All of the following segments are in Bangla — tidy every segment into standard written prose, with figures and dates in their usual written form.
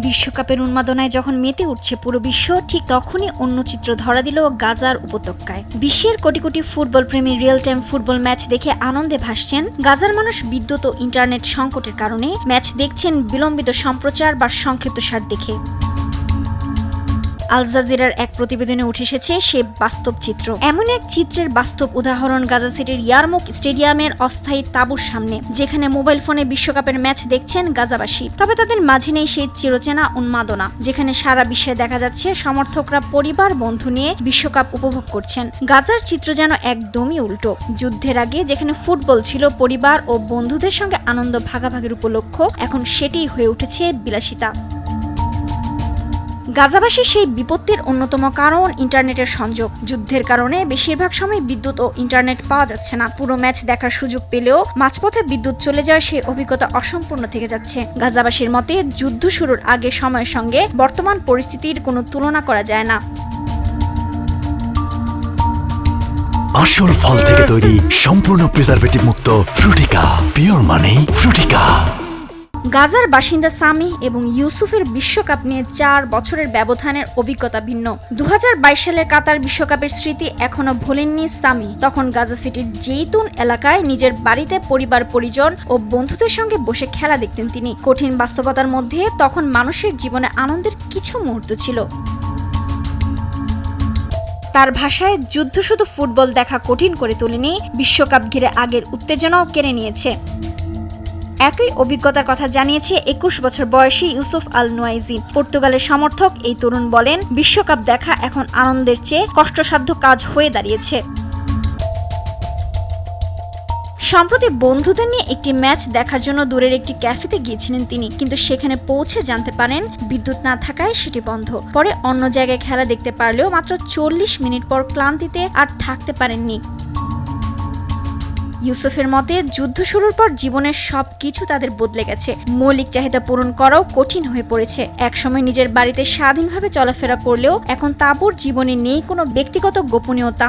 বিশ্বকাপের উন্মাদনায় যখন মেতে উঠছে পুরো বিশ্ব, ঠিক তখনই অন্য চিত্র ধরা দিল গাজার উপত্যকায়। বিশ্বের কোটি কোটি ফুটবল প্রেমী রিয়েল টাইম ফুটবল ম্যাচ দেখে আনন্দে ভাসছেন। গাজার মানুষ বিদ্যুৎ ও ইন্টারনেট সংকটের কারণে ম্যাচ দেখছেন বিলম্বিত সম্প্রচার বা সংক্ষিপ্তসার দেখে। আল জাজিরার এক প্রতিবেদনে উঠে এসেছে সে বাস্তব চিত্র। এমন এক চিত্রের বাস্তব উদাহরণ গাজা সিটির ইয়ারমুক স্টেডিয়ামের অস্থায়ী তাঁবুর সামনে, যেখানে মোবাইল ফোনে বিশ্বকাপের ম্যাচ দেখছেন গাজাবাসী। তবে তাদের মাঝে নেই সেই চিরচেনা উন্মাদনা, যেখানে সারা বিশ্বে দেখা যাচ্ছে সমর্থকরা পরিবার বন্ধু নিয়ে বিশ্বকাপ উপভোগ করছেন। গাজার চিত্র যেন একদমই উল্টো। যুদ্ধের আগে যেখানে ফুটবল ছিল পরিবার ও বন্ধুদের সঙ্গে আনন্দ ভাগাভাগির উপলক্ষ, এখন সেটিই হয়ে উঠেছে বিলাসিতা। গাজাবাসী সেই বিপত্তির অন্যতম কারণ ইন্টারনেটের সংযোগ। যুদ্ধের কারণে বেশিরভাগ সময় বিদ্যুৎ ও ইন্টারনেট পাওয়া যাচ্ছে না। পুরো ম্যাচ দেখার সুযোগ পেলেও মাঝপথে বিদ্যুৎ চলে যাওয়ার সেই অভিজ্ঞতা অসম্পূর্ণ থেকে যাচ্ছে। গাজাবাসীর মতে, যুদ্ধ শুরুর আগে সময়ের সঙ্গে বর্তমান পরিস্থিতির কোনো তুলনা করা যায় না। আসল ফল থেকে তৈরি, সম্পূর্ণ প্রিজারভেটিভ মুক্ত ফ্রুটিকা, পিওর মানে ফ্রুটিকা। গাজার বাসিন্দা সামি এবং ইউসুফের বিশ্বকাপ নিয়ে 4 বছরের ব্যবধানের অভিজ্ঞতা ভিন্ন। 2022 সালের কাতার বিশ্বকাপের স্মৃতি এখনো ভোলেননি সামি। তখন গাজা সিটির জেইতুন এলাকায় নিজের বাড়িতে পরিবার পরিজন ও বন্ধুদের সঙ্গে বসে খেলা দেখতেন তিনি। কঠিন বাস্তবতার মধ্যে তখন মানুষের জীবনে আনন্দের কিছু মুহূর্ত ছিল। তার ভাষায়, যুদ্ধ শুধু ফুটবল দেখা কঠিন করে তোলেনি, বিশ্বকাপ ঘিরে আগের উত্তেজনাও কেড়ে নিয়েছে। একই অভিজ্ঞতার কথা জানিয়েছে 21 বছর বয়সী ইউসুফ আল নুয়াইজি। পর্তুগালের সমর্থক এই তরুণ বলেন, বিশ্বকাপ দেখা এখন আনন্দের চেয়ে কষ্টসাধ্য কাজ হয়ে দাঁড়িয়েছে। সম্প্রতি বন্ধুদের নিয়ে একটি ম্যাচ দেখার জন্য দূরের একটি ক্যাফেতে গিয়েছিলেন তিনি, কিন্তু সেখানে পৌঁছে জানতে পারেন বিদ্যুৎ না থাকায় সেটি বন্ধ। পরে অন্য জায়গায় খেলা দেখতে পারলেও মাত্র 40 মিনিট পর ক্লান্তিতে আর থাকতে পারেননি। ইউসুফের মতে, যুদ্ধ শুরুর পর জীবনের সবকিছু তাদের বদলে গেছে। মৌলিক চাহিদা পূরণ করাও কঠিন হয়ে পড়েছে। একসময় নিজের বাড়িতে স্বাধীনভাবে চলাফেরা করলেও এখন তাঁবুর জীবনে নেই কোনো ব্যক্তিগত গোপনীয়তা।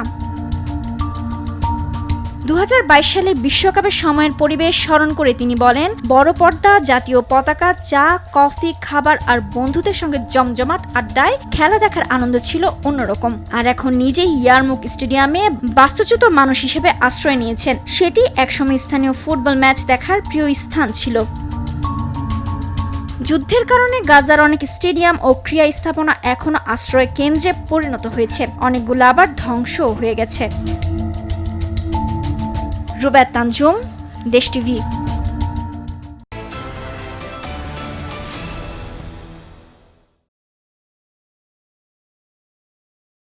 2022 সালের বিশ্বকাপের সময়ের পরিবেশ স্মরণ করে তিনি বলেন, বড় পর্দা, জাতীয় পতাকা, চা, কফি, খাবার আর বন্ধুদের সঙ্গে জমজমাট আড্ডায় খেলা দেখার আনন্দ ছিল অন্যরকম। আর এখন নিজেই ইয়ারমুক স্টেডিয়ামে বাস্তুচ্যুত মানুষ হিসেবে আশ্রয় নিয়েছেন। সেটি একসময় স্থানীয় ফুটবল ম্যাচ দেখার প্রিয় স্থান ছিল। যুদ্ধের কারণে গাজার অনেক স্টেডিয়াম ও ক্রীড়া স্থাপনা এখনো আশ্রয় কেন্দ্রে পরিণত হয়েছে। অনেকগুলো আবার ধ্বংসও হয়ে গেছে। রুবায়েত তানজুম, দেশ টিভি।